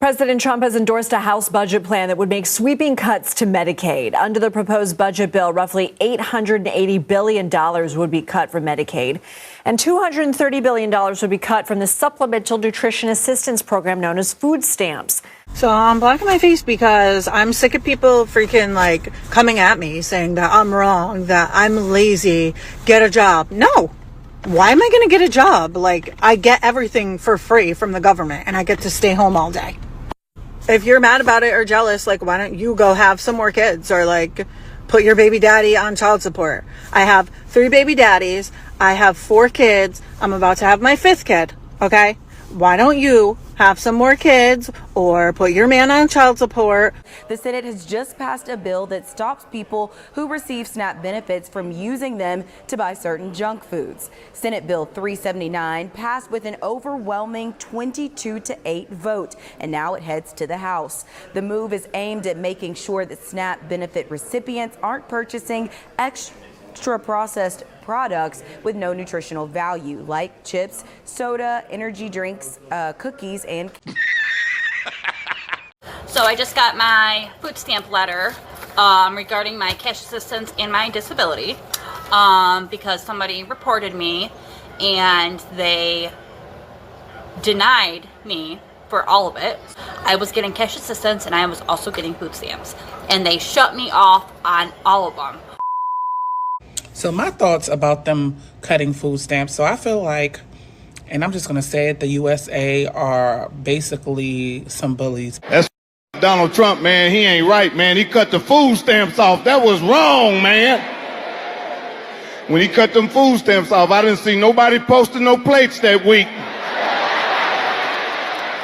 President Trump has endorsed a House budget plan that would make sweeping cuts to Medicaid. Under the proposed budget bill, roughly $880 billion would be cut from Medicaid, and $230 billion would be cut from the Supplemental Nutrition Assistance Program known as food stamps. So I'm blacking my face because I'm sick of people freaking coming at me saying that I'm wrong, that I'm lazy, get a job. No. Why am I going to get a job? I get everything for free from the government and I get to stay home all day. If you're mad about it or jealous, why don't you go have some more kids or put your baby daddy on child support? I have 3 baby daddies. I have 4 kids. I'm about to have my 5th kid. Okay. Why don't you have some more kids or put your man on child support? The Senate has just passed a bill that stops people who receive SNAP benefits from using them to buy certain junk foods. Senate Bill 379 passed with an overwhelming 22-8 vote, and now it heads to the House. The move is aimed at making sure that SNAP benefit recipients aren't purchasing extra processed products with no nutritional value, like chips, soda, energy drinks, cookies, and... So I just got my food stamp letter regarding my cash assistance and my disability because somebody reported me and they denied me for all of it. I was getting cash assistance and I was also getting food stamps, and they shut me off on all of them. So my thoughts about them cutting food stamps. So I feel like, and I'm just going to say it, the USA are basically some bullies. That's Donald Trump, man. He ain't right, man. He cut the food stamps off. That was wrong, man. When he cut them food stamps off, I didn't see nobody posting no plates that week.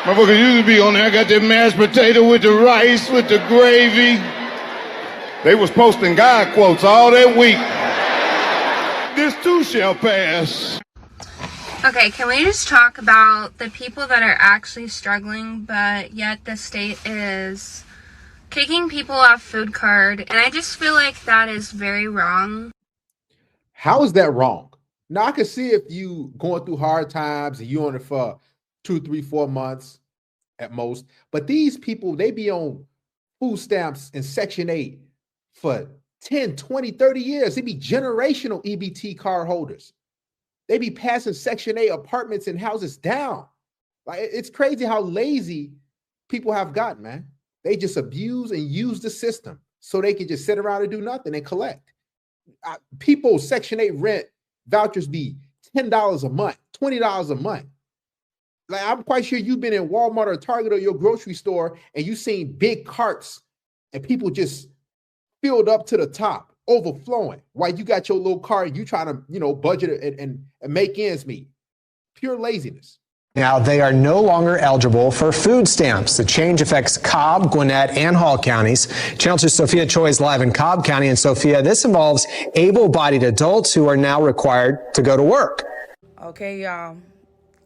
Motherfuckers used to be on there. I got that mashed potato with the rice, with the gravy. They was posting God quotes all that week. This too shall pass. Okay, can we just talk about the people that are actually struggling, but yet the state is kicking people off food card? And I just feel like that is very wrong. How is that wrong? Now, I can see if you going through hard times and you on it for 2, 3, 4 months at most. But these people, they be on food stamps in Section 8 for 10, 20, 30 years. They be generational EBT card holders. They be passing Section 8 apartments and houses down. It's crazy how lazy people have gotten, man. They just abuse and use the system so they can just sit around and do nothing and collect. People's Section 8 rent vouchers be $10 a month, $20 a month. I'm quite sure you've been in Walmart or Target or your grocery store and you've seen big carts and people just filled up to the top, overflowing, while you got your little cart and you trying to, budget and make ends meet. Pure laziness. Now, they are no longer eligible for food stamps. The change affects Cobb, Gwinnett, and Hall counties. Channel 2 Sophia Choi is live in Cobb County. And Sophia, this involves able-bodied adults who are now required to go to work. Okay, y'all.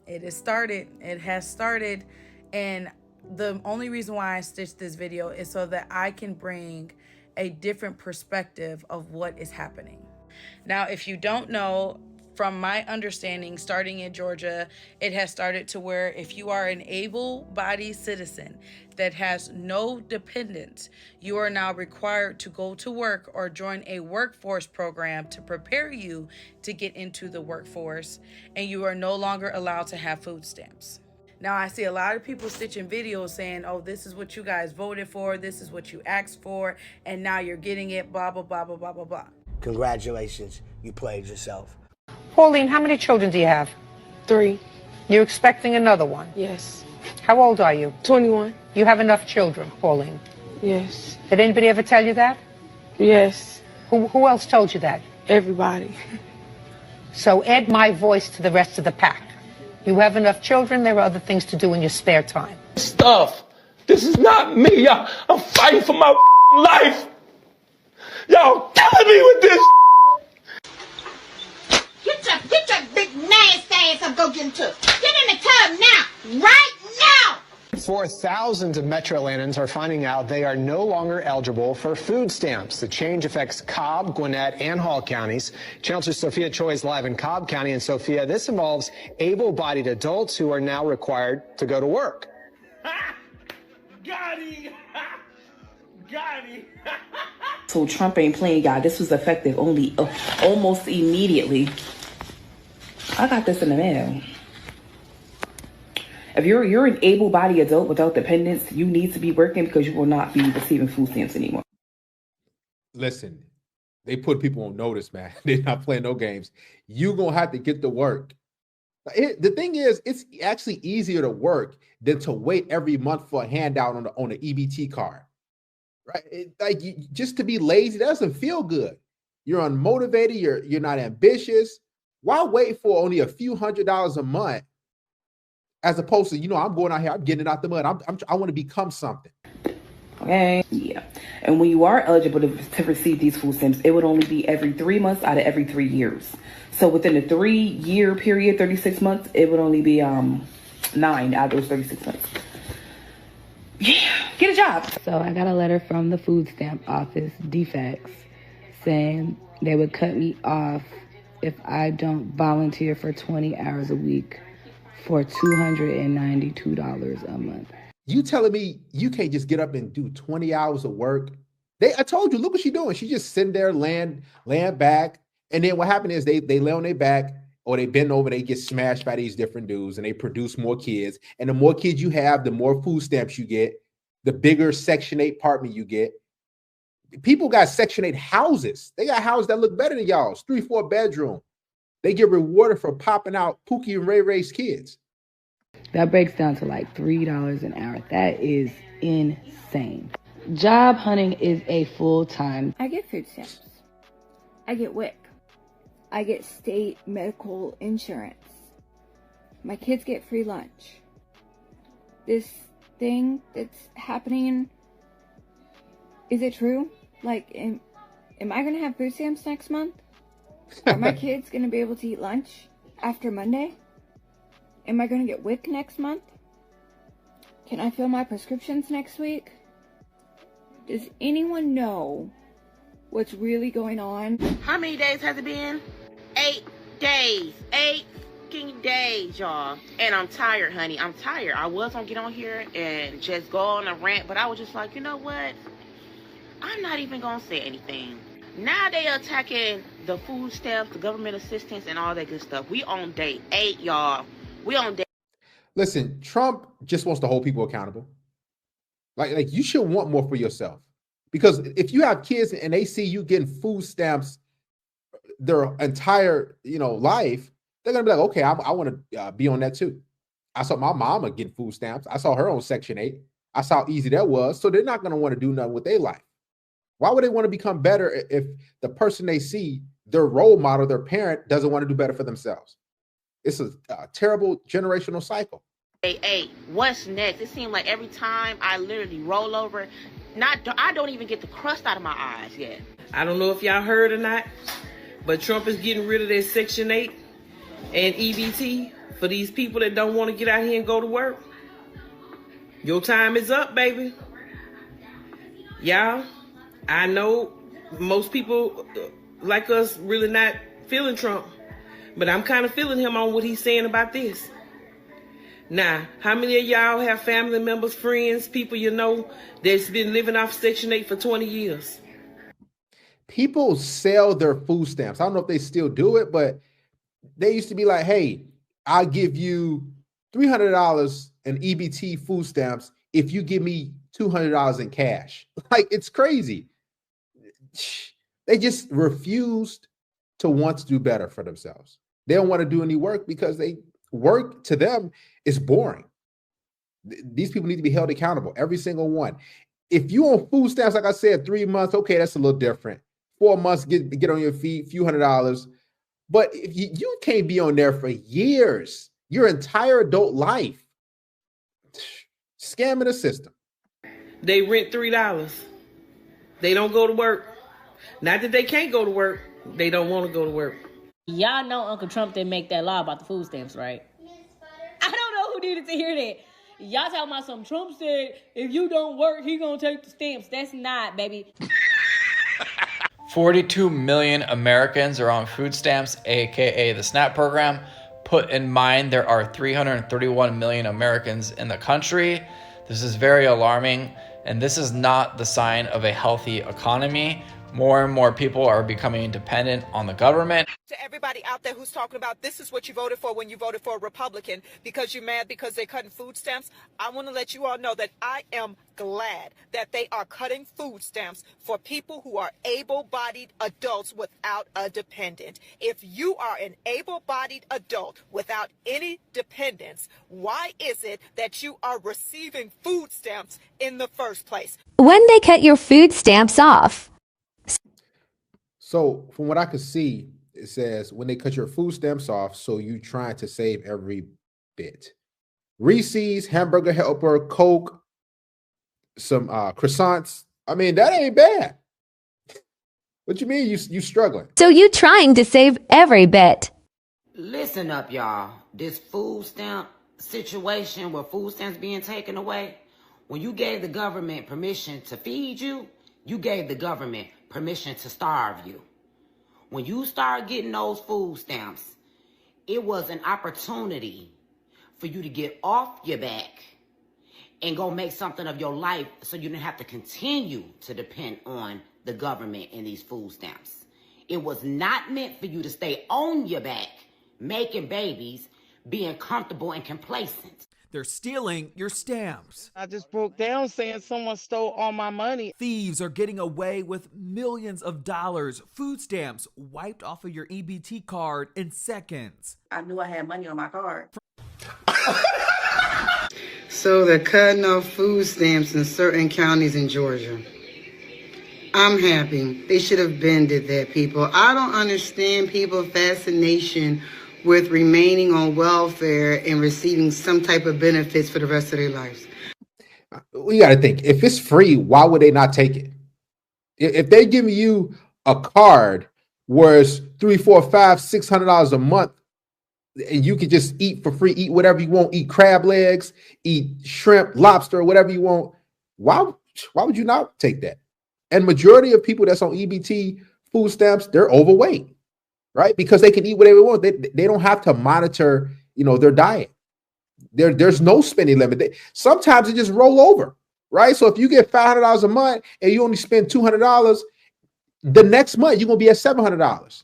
It has started. It has started. And the only reason why I stitched this video is so that I can bring a different perspective of what is happening. Now, if you don't know, from my understanding, starting in Georgia, it has started to where if you are an able-bodied citizen that has no dependents, you are now required to go to work or join a workforce program to prepare you to get into the workforce, and you are no longer allowed to have food stamps. Now, I see a lot of people stitching videos saying, oh, this is what you guys voted for, this is what you asked for, and now you're getting it, blah, blah, blah, blah, blah, blah, blah. Congratulations, you played yourself. Pauline, how many children do you have? 3. You're expecting another one? Yes. How old are you? 21. You have enough children, Pauline? Yes. Did anybody ever tell you that? Yes. Who else told you that? Everybody. So add my voice to the rest of the pack. You have enough children, there are other things to do in your spare time. Stuff. This is not me, y'all. I'm fighting for my life. Y'all killing me with this. Get your big nasty ass up, go get into it. Get in the tub now, right now. Thousands of Metro Atlantans are finding out they are no longer eligible for food stamps. The change affects Cobb, Gwinnett, and Hall counties. Channel 2 Sophia Choi is live in Cobb County. And Sophia, this involves able-bodied adults who are now required to go to work. got him. Got him. So Trump ain't playing, y'all. This was effective only almost immediately. I got this in the mail. If you're an able-bodied adult without dependents, you need to be working because you will not be receiving food stamps anymore. Listen, they put people on notice, man. They're not playing no games. You're going to have to get to work. The thing is, it's actually easier to work than to wait every month for a handout on the EBT card. Right? Just to be lazy, that doesn't feel good. You're unmotivated. You're not ambitious. Why wait for only a few $100s a month as opposed to, I'm going out here, I'm getting it out the mud. I want to become something. Okay. Yeah. And when you are eligible to receive these food stamps, it would only be every 3 months out of every 3 years. So within a 3-year period, 36 months, it would only be 9 out of those 36 months. Yeah, get a job. So I got a letter from the food stamp office, DFACS, saying they would cut me off if I don't volunteer for 20 hours a week for $292 a month. You telling me you can't just get up and do 20 hours of work? I told you, look what she's doing. She's just sitting there laying back. And then what happened is they lay on their back or they bend over, they get smashed by these different dudes and they produce more kids. And the more kids you have, the more food stamps you get, the bigger Section 8 apartment you get. People got Section 8 houses. They got houses that look better than y'all's, 3-4 bedroom. They get rewarded for popping out Pookie and Ray Ray's kids. That breaks down to like $3 an hour. That is insane. Job hunting is a full-time. I get food stamps. I get WIC. I get state medical insurance. My kids get free lunch. This thing that's happening, is it true? Like, am I going to have food stamps next month? Are my kids going to be able to eat lunch after Monday? Am I going to get WIC next month? Can I fill my prescriptions next week? Does anyone know what's really going on? How many days has it been? 8 days. 8 fucking days, y'all. And I'm tired, honey. I'm tired. I was gonna get on here and just go on a rant, but I was just like, you know what? I'm not even gonna say anything. Now they attacking the food stamps, the government assistance, and all that good stuff. We on day 8, y'all. We on day. Listen, Trump just wants to hold people accountable. Like you should want more for yourself. Because if you have kids and they see you getting food stamps their entire, life, they're gonna be like, okay, I want to be on that too. I saw my mama getting food stamps. I saw her on Section 8. I saw how easy that was. So they're not gonna want to do nothing with their life. Why would they want to become better if the person they see, their role model, their parent, doesn't want to do better for themselves? It's a terrible generational cycle. Hey, what's next? It seems like every time I literally roll over, I don't even get the crust out of my eyes yet. I don't know if y'all heard or not, but Trump is getting rid of their Section 8 and EBT for these people that don't want to get out here and go to work. Your time is up, baby. Y'all, I know most people like us really not feeling Trump, but I'm kind of feeling him on what he's saying about this. Now, how many of y'all have family members, friends, people you know that's been living off Section 8 for 20 years? People sell their food stamps. I don't know if they still do it, but they used to be like, hey, I'll give you $300 in EBT food stamps if you give me $200 in cash. Like, it's crazy. They just refused to want to do better for themselves. They don't want to do any work because work to them is boring. These people need to be held accountable, every single one. If you on food stamps, like I said, 3 months, okay, that's a little different. 4 months, get on your feet, a few $100s. But if you can't be on there for years, your entire adult life, scamming the system. They rent $3. They don't go to work. Not that they can't go to work. They don't want to go to work. Y'all know Uncle Trump didn't make that law about the food stamps, right? I don't know who needed to hear that. Y'all talking about something Trump said, if you don't work, he gonna take the stamps. That's not, baby. 42 million Americans are on food stamps, aka the SNAP program. Put in mind, there are 331 million Americans in the country. This is very alarming, and this is not the sign of a healthy economy. More and more people are becoming dependent on the government. To everybody out there who's talking about this is what you voted for when you voted for a Republican because you're mad because they're cutting food stamps, I want to let you all know that I am glad that they are cutting food stamps for people who are able-bodied adults without a dependent. If you are an able-bodied adult without any dependents, why is it that you are receiving food stamps in the first place? When they cut your food stamps off. So from what I could see, it says when they cut your food stamps off, so you trying to save every bit. Reese's, Hamburger Helper, Coke, some croissants. I mean, that ain't bad. What you mean you struggling? So you trying to save every bit. Listen up, y'all. This food stamp situation where food stamps being taken away, when you gave the government permission to feed you, you gave the government permission to starve you. When you start getting those food stamps, it was an opportunity for you to get off your back and go make something of your life so you didn't have to continue to depend on the government and these food stamps. It was not meant for you to stay on your back, making babies, being comfortable and complacent. They're stealing your stamps. I just broke down saying someone stole all my money. Thieves are getting away with millions of dollars. Food stamps wiped off of your EBT card in seconds. I knew I had money on my card. So they're cutting off food stamps in certain counties in Georgia. I'm happy. They should have been did that, people. I don't understand people's fascination with remaining on welfare and receiving some type of benefits for the rest of their lives. You got to think, if it's free, why would they not take it? If they're giving you a card where it's $300, $400, $500, $600 a month, and you can just eat for free, eat whatever you want, eat crab legs, eat shrimp, lobster, whatever you want, why would you not take that? And majority of people that's on EBT food stamps, they're overweight. Right? Because they can eat whatever they want. They don't have to monitor, their diet. There's no spending limit. Sometimes they just roll over, right? So if you get $500 a month and you only spend $200, the next month you're gonna be at $700,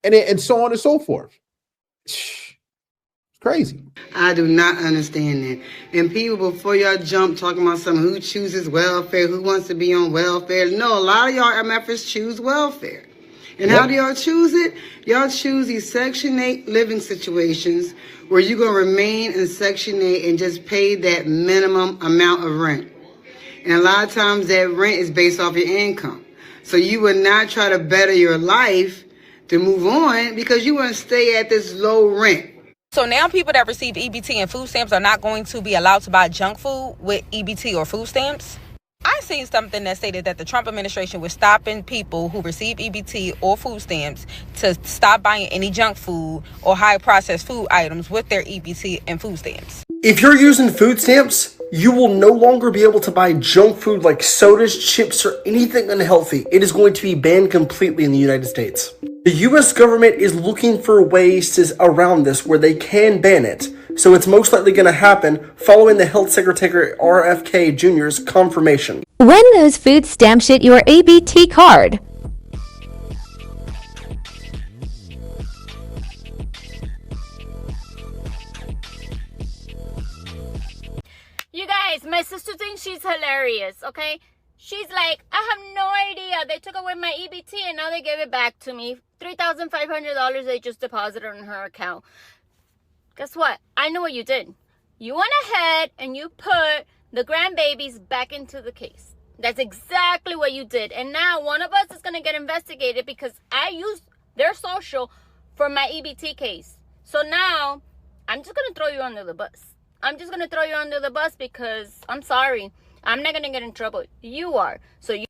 and so on and so forth. It's crazy. I do not understand that. And people, before y'all jump talking about something, who chooses welfare, who wants to be on welfare? No, a lot of y'all MFers choose welfare. And how do y'all choose it? Y'all choose these Section 8 living situations where you're going to remain in Section 8 and just pay that minimum amount of rent. And a lot of times that rent is based off your income. So you would not try to better your life to move on because you want to stay at this low rent. So now people that receive EBT and food stamps are not going to be allowed to buy junk food with EBT or food stamps? I seen something that stated that the Trump administration was stopping people who receive EBT or food stamps to stop buying any junk food or high processed food items with their EBT and food stamps. If you're using food stamps, you will no longer be able to buy junk food like sodas, chips, or anything unhealthy. It is going to be banned completely in the United States. The US government is looking for ways around this where they can ban it. So it's most likely going to happen following the Health Secretary RFK Jr.'s confirmation. When those food stamps hit your EBT card. You guys, my sister thinks she's hilarious, okay? She's like, I have no idea. They took away my EBT and now they gave it back to me. $3,500 they just deposited on her account. Guess what? I know what you did. You went ahead and you put the grandbabies back into the case. That's exactly what you did. And now one of us is going to get investigated because I used their social for my EBT case. So now I'm just going to throw you under the bus. I'm just going to throw you under the bus because I'm sorry. I'm not going to get in trouble. You are. So you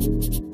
you.